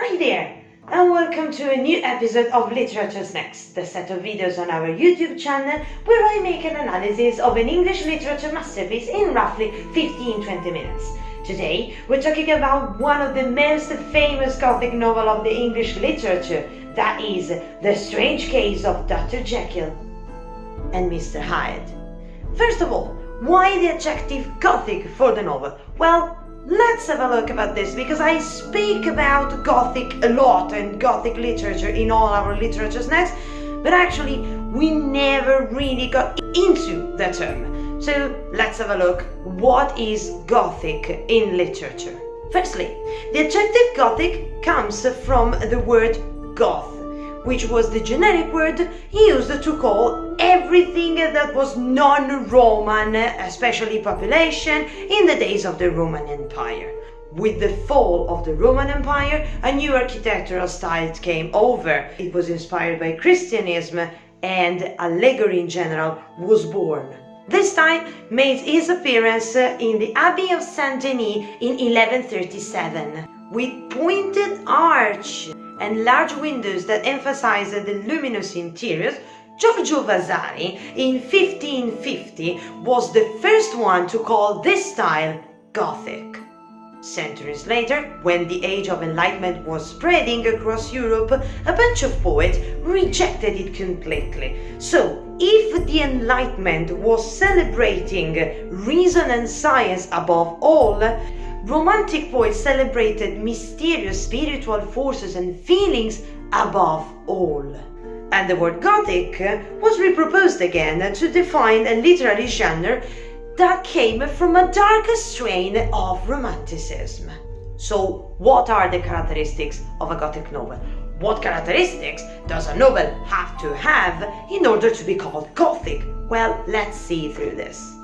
Hi there, and welcome to a new episode of Literature Snacks, the set of videos on our YouTube channel where I make an analysis of an English literature masterpiece in roughly 15-20 minutes. Today, we're talking about one of the most famous Gothic novel of the English literature, that is The Strange Case of Dr. Jekyll and Mr. Hyde. First of all, why the adjective Gothic for the novel? Well, let's have a look about this, because I speak about Gothic a lot and Gothic literature in all our literature snacks, but actually we never really got into the term. So let's have a look. What is Gothic in literature? Firstly, the adjective Gothic comes from the word Goth, which was the generic word used to call everything that was non-Roman, especially population, in the days of the Roman Empire. With the fall of the Roman Empire, a new architectural style came over. It was inspired by Christianism, and allegory in general was born. This style made its appearance in the Abbey of Saint-Denis in 1137, with pointed arch and large windows that emphasized the luminous interiors. Giorgio Vasari in 1550 was the first one to call this style Gothic. Centuries later, when the Age of Enlightenment was spreading across Europe, a bunch of poets rejected it completely. So, if the Enlightenment was celebrating reason and science above all, Romantic poets celebrated mysterious spiritual forces and feelings above all. And the word Gothic was reproposed again to define a literary genre that came from a darker strain of Romanticism. So, what are the characteristics of a Gothic novel? What characteristics does a novel have to have in order to be called Gothic? Well, let's see through this.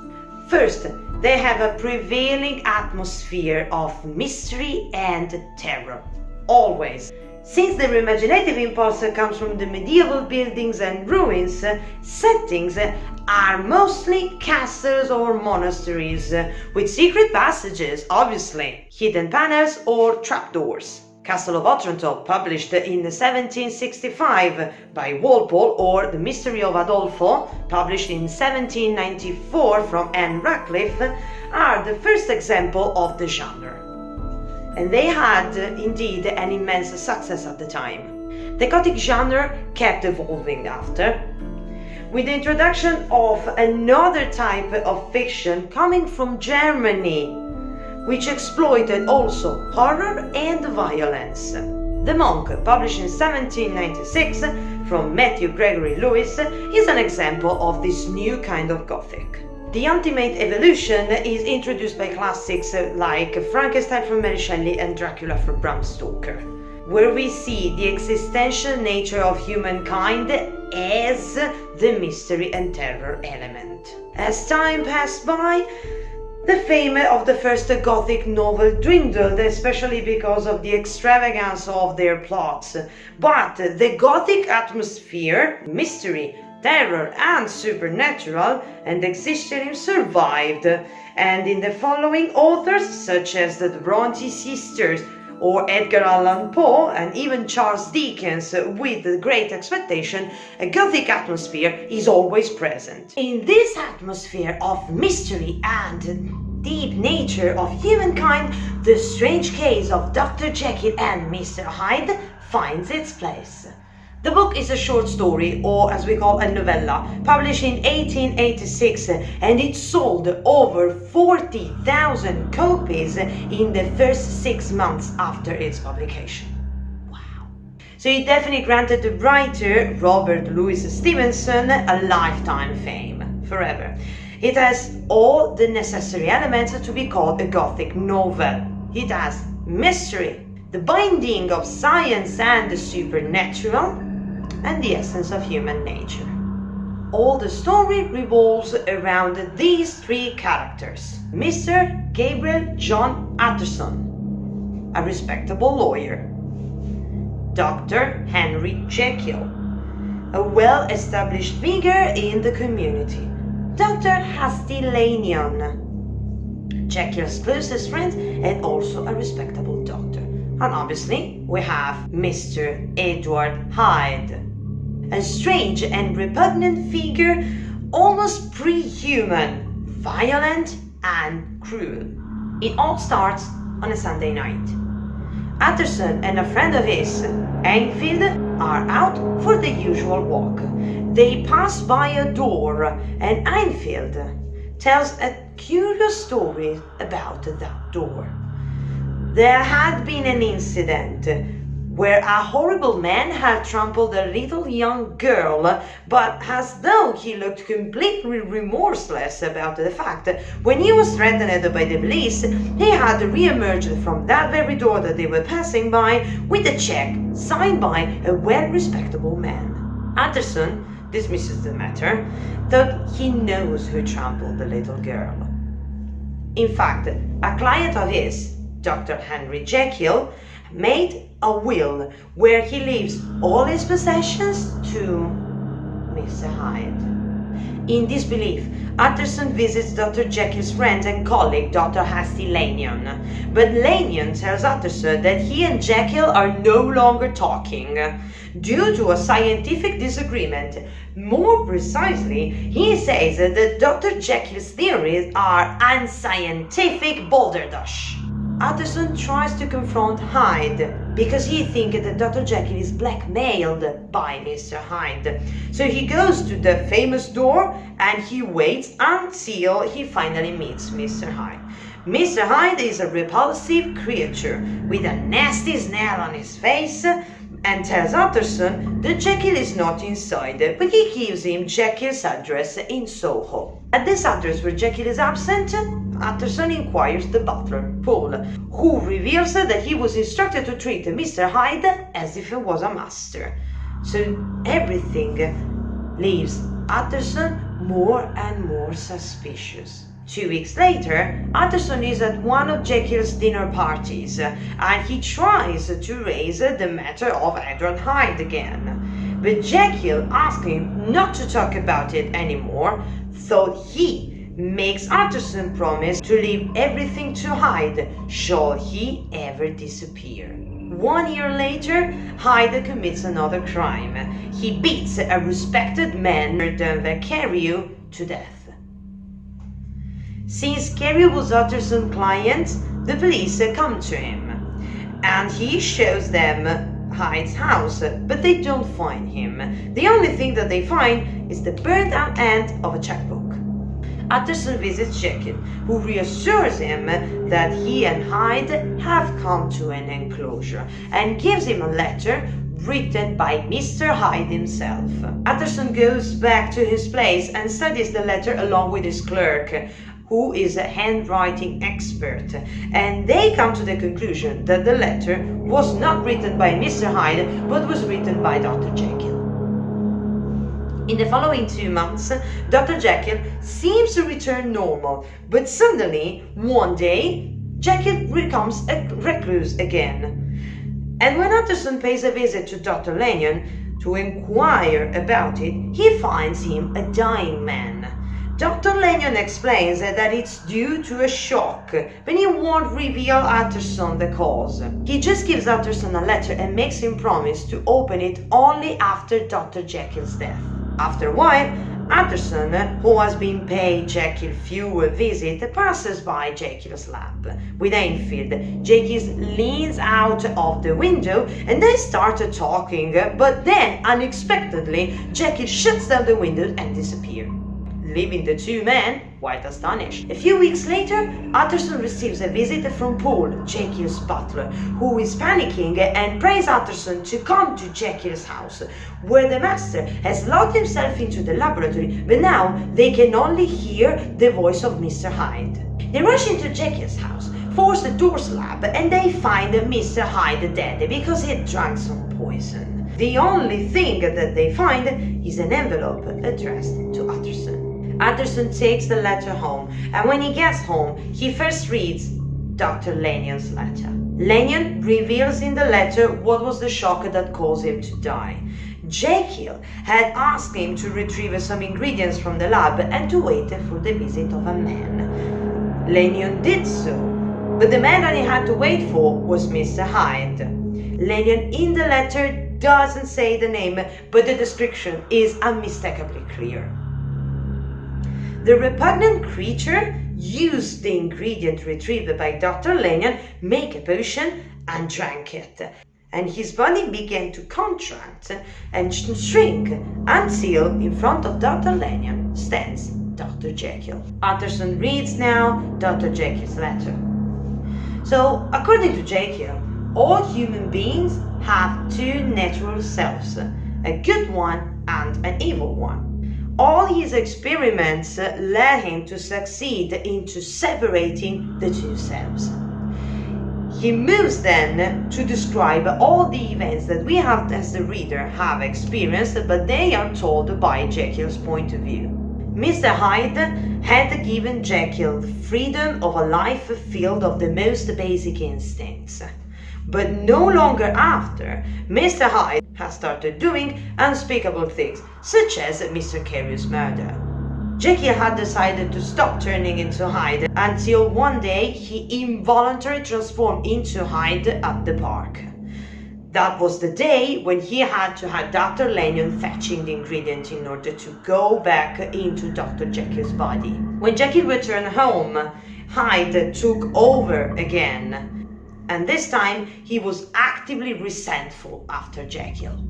First, they have a prevailing atmosphere of mystery and terror. Always. Since their imaginative impulse comes from the medieval buildings and ruins, settings are mostly castles or monasteries, with secret passages, obviously, hidden panels or trapdoors. Castle of Otranto, published in 1765 by Walpole, or The Mystery of Udolpho, published in 1794 from Anne Radcliffe, are the first example of the genre. And they had, indeed, an immense success at the time. The Gothic genre kept evolving after, with the introduction of another type of fiction coming from Germany, which exploited also horror and violence. The Monk, published in 1796 from Matthew Gregory Lewis, is an example of this new kind of Gothic. The ultimate evolution is introduced by classics like Frankenstein from Mary Shelley and Dracula from Bram Stoker, where we see the existential nature of humankind as the mystery and terror element. As time passed by, the fame of the first Gothic novel dwindled, especially because of the extravagance of their plots. But the Gothic atmosphere, mystery, terror and supernatural and exhibitionism survived, and in the following authors such as the Bronte sisters or Edgar Allan Poe and even Charles Dickens, with Great Expectation, a Gothic atmosphere is always present. In this atmosphere of mystery and deep nature of humankind, The Strange Case of Dr. Jekyll and Mr. Hyde finds its place. The book is a short story, or as we call a novella, published in 1886, and it sold over 40,000 copies in the first 6 months after its publication. Wow. So it definitely granted the writer, Robert Louis Stevenson, a lifetime fame, forever. It has all the necessary elements to be called a Gothic novel. It has mystery, the binding of science and the supernatural, and the essence of human nature. All the story revolves around these three characters. Mr. Gabriel John Utterson, a respectable lawyer. Dr. Henry Jekyll, a well-established figure in the community. Dr. Hasty Lanyon, Jekyll's closest friend and also a respectable doctor. And obviously, we have Mr. Edward Hyde, a strange and repugnant figure, almost pre-human, violent and cruel. It all starts on a Sunday night. Utterson and a friend of his, Enfield, are out for the usual walk. They pass by a door and Enfield tells a curious story about that door. There had been an incident where a horrible man had trampled a little young girl, but as though he looked completely remorseless about the fact that when he was threatened by the police, he had re-emerged from that very door that they were passing by with a check signed by a well-respectable man. Utterson dismisses the matter, though he knows who trampled the little girl. In fact, a client of his, Dr. Henry Jekyll, made a will where he leaves all his possessions to Mr. Hyde. In disbelief, Utterson visits Dr. Jekyll's friend and colleague, Dr. Hasty Lanyon. But Lanyon tells Utterson that he and Jekyll are no longer talking due to a scientific disagreement. More precisely, he says that Dr. Jekyll's theories are unscientific balderdash. Utterson tries to confront Hyde because he thinks that Dr. Jekyll is blackmailed by Mr. Hyde. So he goes to the famous door and he waits until he finally meets Mr. Hyde. Mr. Hyde is a repulsive creature with a nasty snarl on his face and tells Utterson that Jekyll is not inside, but he gives him Jekyll's address in Soho. At this address where Jekyll is absent, Utterson inquires the butler, Paul, who reveals that he was instructed to treat Mr. Hyde as if he was a master. So everything leaves Utterson more and more suspicious. 2 weeks later, Utterson is at one of Jekyll's dinner parties, and he tries to raise the matter of Edward Hyde again. But Jekyll asks him not to talk about it anymore, though he makes Utterson promise to leave everything to Hyde should he ever disappear. 1 year later, Hyde commits another crime. He beats a respected man named Carew to death. Since Carew was Utterson's client, the police come to him, and he shows them Hyde's house, but they don't find him. The only thing that they find is the burnt out end of a checkbook. Utterson visits Jekyll, who reassures him that he and Hyde have come to an enclosure, and gives him a letter written by Mr. Hyde himself. Utterson goes back to his place and studies the letter along with his clerk, who is a handwriting expert, and they come to the conclusion that the letter was not written by Mr. Hyde, but was written by Dr. Jekyll. In the following 2 months, Dr. Jekyll seems to return normal, but suddenly, one day, Jekyll becomes a recluse again. And when Utterson pays a visit to Dr. Lanyon to inquire about it, he finds him a dying man. Dr. Lanyon explains that it's due to a shock, but he won't reveal Utterson the cause. He just gives Utterson a letter and makes him promise to open it only after Dr. Jekyll's death. After a while, Utterson, who has been paying Jekyll few visits, passes by Jekyll's lab. With Enfield, Jekyll leans out of the window and they start talking, but then, unexpectedly, Jekyll shuts down the window and disappears, leaving the two men quite astonished. A few weeks later, Utterson receives a visit from Paul, Jekyll's butler, who is panicking and prays Utterson to come to Jekyll's house, where the master has locked himself into the laboratory, but now they can only hear the voice of Mr. Hyde. They rush into Jekyll's house, force the door slab, and they find Mr. Hyde dead because he had drunk some poison. The only thing that they find is an envelope addressed to Utterson. Utterson takes the letter home, and when he gets home, he first reads Dr. Lanyon's letter. Lanyon reveals in the letter what was the shock that caused him to die. Jekyll had asked him to retrieve some ingredients from the lab and to wait for the visit of a man. Lanyon did so, But the man that he had to wait for was Mr. Hyde. Lanyon in the letter doesn't say the name, but the description is unmistakably clear. The repugnant creature used the ingredient retrieved by Dr. Lanyon, make a potion, and drank it. And his body began to contract and shrink until in front of Dr. Lanyon stands Dr. Jekyll. Utterson reads now Dr. Jekyll's letter. So, according to Jekyll, all human beings have two natural selves, a good one and an evil one. All his experiments led him to succeed into separating the two selves. He moves then to describe all the events that we have as the reader have experienced, but they are told by Jekyll's point of view. Mr. Hyde had given Jekyll the freedom of a life filled of the most basic instincts. But no longer after, Mr. Hyde has started doing unspeakable things, such as Mr. Carew's murder. Jekyll had decided to stop turning into Hyde until one day he involuntarily transformed into Hyde at the park. That was the day when he had to have Dr. Lanyon fetching the ingredient in order to go back into Dr. Jekyll's body. When Jekyll returned home, Hyde took over again. And this time he was actively resentful after Jekyll.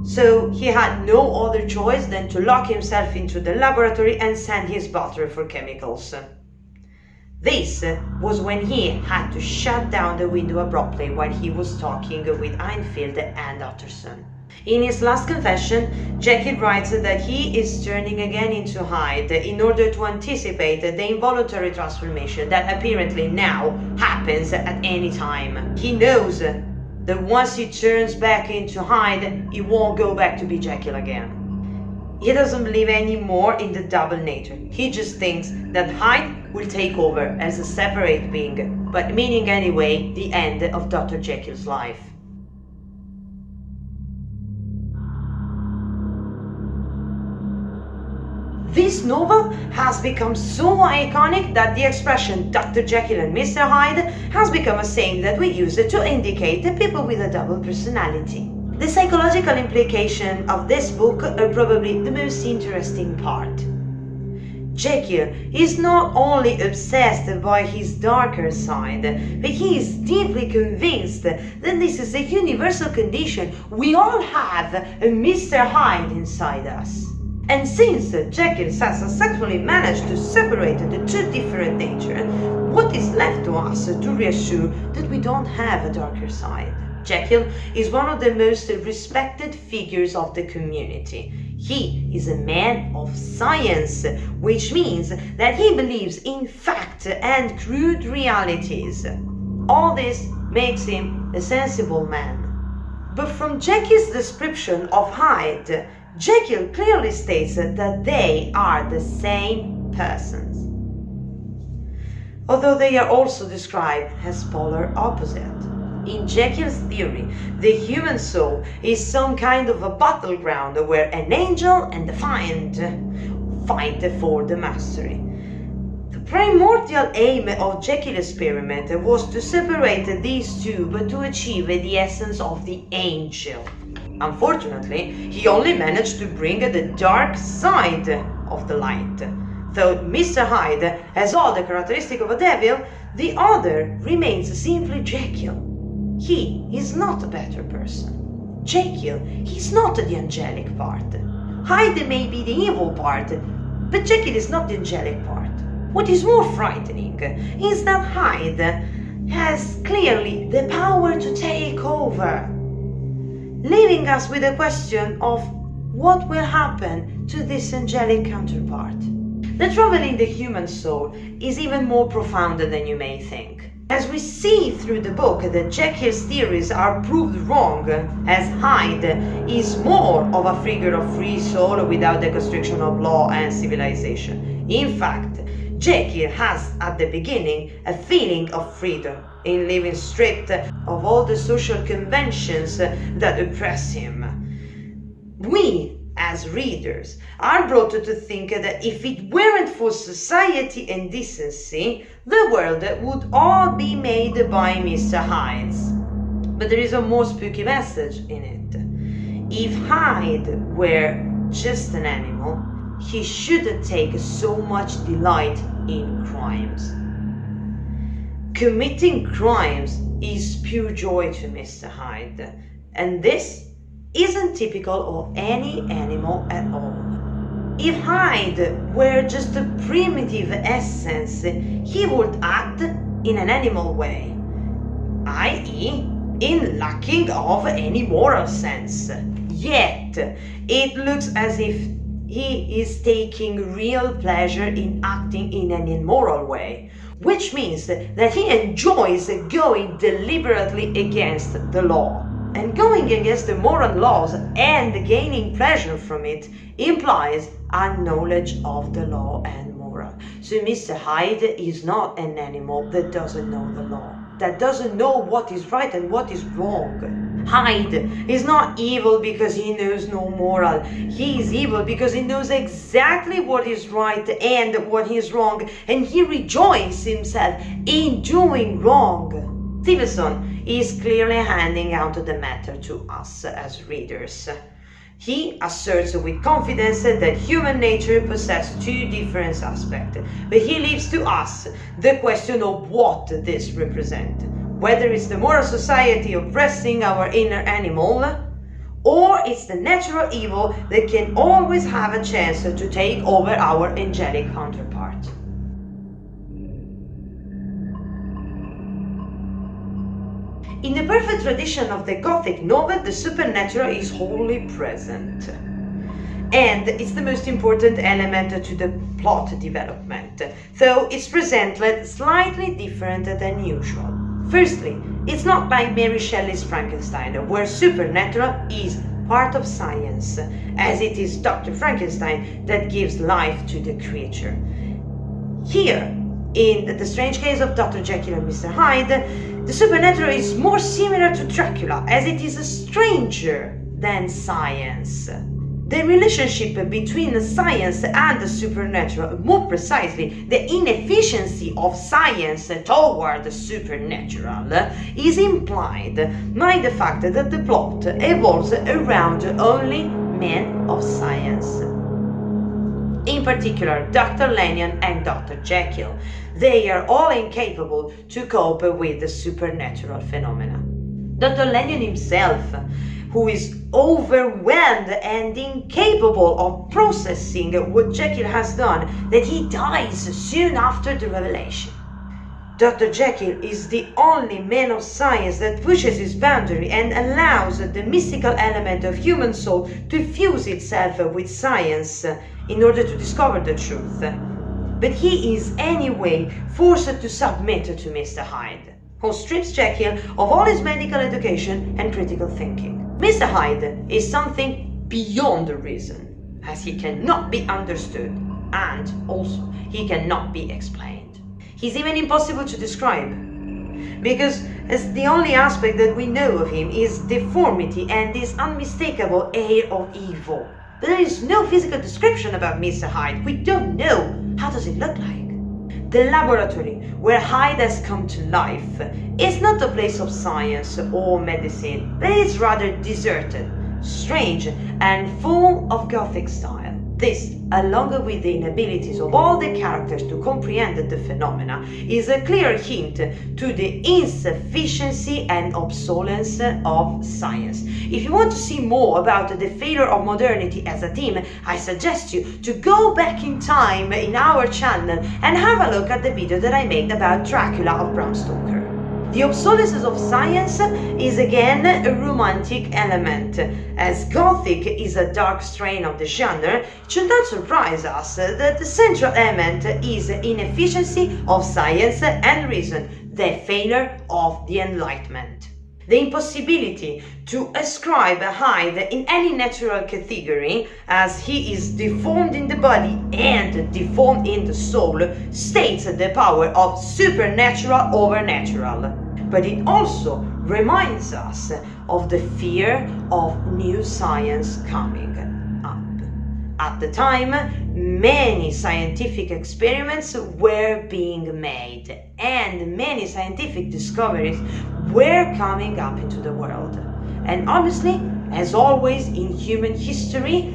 So he had no other choice than to lock himself into the laboratory and send his butler for chemicals. This was when he had to shut down the window abruptly while he was talking with Enfield and Utterson. In his last confession, Jekyll writes that he is turning again into Hyde in order to anticipate the involuntary transformation that apparently now happens at any time. He knows that once he turns back into Hyde, he won't go back to be Jekyll again. He doesn't believe anymore in the double nature. He just thinks that Hyde will take over as a separate being, but meaning anyway the end of Dr. Jekyll's life. This novel has become so iconic that the expression Dr. Jekyll and Mr. Hyde has become a saying that we use to indicate the people with a double personality. The psychological implication of this book are probably the most interesting part. Jekyll is not only obsessed by his darker side, but he is deeply convinced that this is a universal condition. We all have a Mr. Hyde inside us. And since Jekyll has successfully managed to separate the two different natures, what is left to us to reassure that we don't have a darker side? Jekyll is one of the most respected figures of the community. He is a man of science, which means that he believes in fact and crude realities. All this makes him a sensible man. But from Jekyll's description of Hyde, Jekyll clearly states that they are the same persons, although they are also described as polar opposites. In Jekyll's theory, the human soul is some kind of a battleground where an angel and the fiend fight for the mastery. The primordial aim of Jekyll's experiment was to separate these two, but to achieve the essence of the angel. Unfortunately, he only managed to bring the dark side of the light. Though Mr. Hyde has all the characteristics of a devil, the other remains simply Jekyll. He is not a better person. Jekyll, he's not the angelic part. Hyde may be the evil part, but Jekyll is not the angelic part. What is more frightening is that Hyde has clearly the power to take over, leaving us with a question of what will happen to this angelic counterpart. The trouble in the human soul is even more profound than you may think. As we see through the book that Jekyll's theories are proved wrong, as Hyde is more of a figure of free soul without the constriction of law and civilization. In fact, Jekyll has at the beginning a feeling of freedom in living stripped of all the social conventions that oppress him. We, as readers, are brought to think that if it weren't for society and decency, the world would all be made by Mr. Hyde. But there is a more spooky message in it. If Hyde were just an animal, he shouldn't take so much delight in crimes. Committing crimes is pure joy to Mr. Hyde, and this isn't typical of any animal at all. If Hyde were just a primitive essence, he would act in an animal way, i.e., in lacking of any moral sense. Yet, it looks as if he is taking real pleasure in acting in an immoral way, which means that he enjoys going deliberately against the law. And going against the moral laws and gaining pleasure from it implies a knowledge of the law and moral. So Mr. Hyde is not an animal that doesn't know the law, that doesn't know what is right and what is wrong. Hyde is not evil because he knows no moral. He is evil because he knows exactly what is right and what is wrong, and he rejoices himself in doing wrong. Stevenson is clearly handing out the matter to us as readers. He asserts with confidence that human nature possesses two different aspects, but he leaves to us the question of what this represents, whether it's the moral society oppressing our inner animal, or it's the natural evil that can always have a chance to take over our angelic counterpart. In the perfect tradition of the Gothic novel, the supernatural is wholly present. And it's the most important element to the plot development, though it's presented slightly different than usual. Firstly, it's not like Mary Shelley's Frankenstein, where supernatural is part of science, as it is Dr. Frankenstein that gives life to the creature. Here, in The Strange Case of Dr. Jekyll and Mr. Hyde, the supernatural is more similar to Dracula, as it is stranger than science. The relationship between science and the supernatural, more precisely, the inefficiency of science toward the supernatural, is implied by the fact that the plot evolves around only men of science. In particular, Dr. Lanyon and Dr. Jekyll. They are all incapable to cope with the supernatural phenomena. Dr. Lanyon himself, who is overwhelmed and incapable of processing what Jekyll has done, that he dies soon after the revelation. Dr. Jekyll is the only man of science that pushes his boundary and allows the mystical element of human soul to fuse itself with science in order to discover the truth. But he is anyway forced to submit to Mr. Hyde, who strips Jekyll of all his medical education and critical thinking. Mr. Hyde is something beyond reason, as he cannot be understood, and also he cannot be explained. He's even impossible to describe, because as the only aspect that we know of him is deformity and this unmistakable air of evil. But there is no physical description about Mr. Hyde. We don't know how does it look like. The laboratory where Hyde has come to life is not a place of science or medicine, but it's rather deserted, strange, and full of Gothic style. This, along with the inabilities of all the characters to comprehend the phenomena, is a clear hint to the insufficiency and obsolescence of science. If you want to see more about the failure of modernity as a theme, I suggest you to go back in time in our channel and have a look at the video that I made about Dracula of Bram Stoker. The obsolescence of science is again a romantic element. As Gothic is a dark strain of the genre, it should not surprise us that the central element is inefficiency of science and reason, the failure of the Enlightenment. The impossibility to ascribe Hyde in any natural category, as he is deformed in the body and deformed in the soul, states the power of supernatural over natural. But it also reminds us of the fear of new science coming up. At the time, many scientific experiments were being made and many scientific discoveries were coming up into the world. And honestly, as always in human history,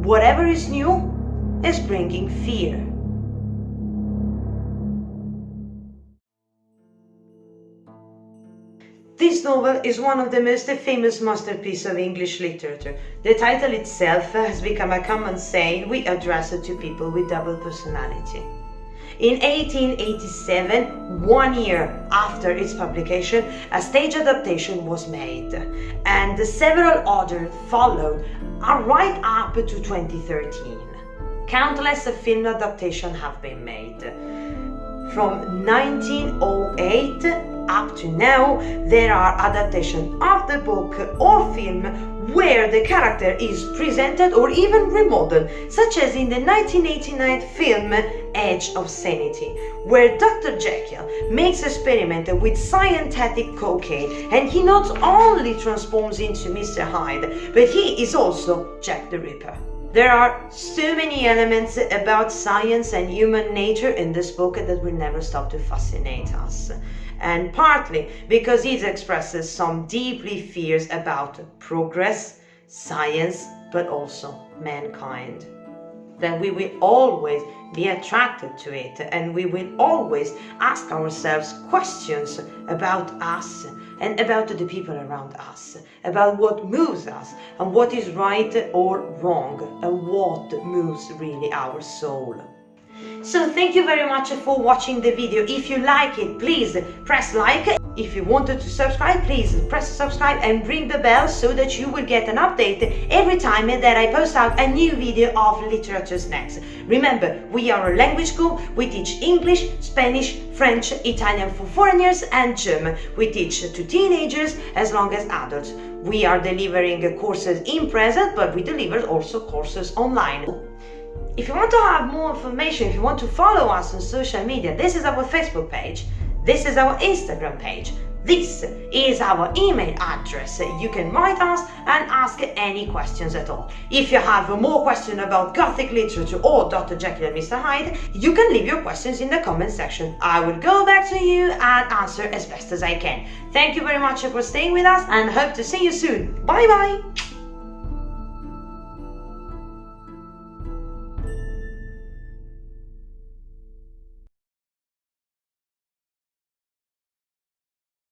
whatever is new, is bringing fear. This novel is one of the most famous masterpieces of English literature. The title itself has become a common saying we address it to people with double personality. In 1887, 1 year after its publication, a stage adaptation was made, and several others followed right up to 2013. Countless film adaptations have been made. From 1908 up to now, there are adaptations of the book or film where the character is presented or even remodeled, such as in the 1989 film Edge of Sanity, where Dr. Jekyll makes experiment with synthetic cocaine, and he not only transforms into Mr. Hyde, but he is also Jack the Ripper. There are so many elements about science and human nature in this book that will never stop to fascinate us. And partly because it expresses some deeply fears about progress, science, but also mankind. That we will always be attracted to it, and we will always ask ourselves questions about us and about the people around us, about what moves us and what is right or wrong and what moves really our soul. So thank you very much for watching the video. If you like it, please press like. If you wanted to subscribe, please press subscribe and ring the bell so that you will get an update every time that I post out a new video of Literature Snacks. Remember, we are a language school. We teach English, Spanish, French, Italian for foreigners and German. We teach to teenagers as long as adults. We are delivering courses in present, but we deliver also courses online. If you want to have more information, if you want to follow us on social media, this is our Facebook page, this is our Instagram page, this is our email address. You can write us and ask any questions at all. If you have more questions about Gothic literature or Dr. Jekyll and Mr. Hyde, you can leave your questions in the comment section. I will go back to you and answer as best as I can. Thank you very much for staying with us and hope to see you soon. Bye bye!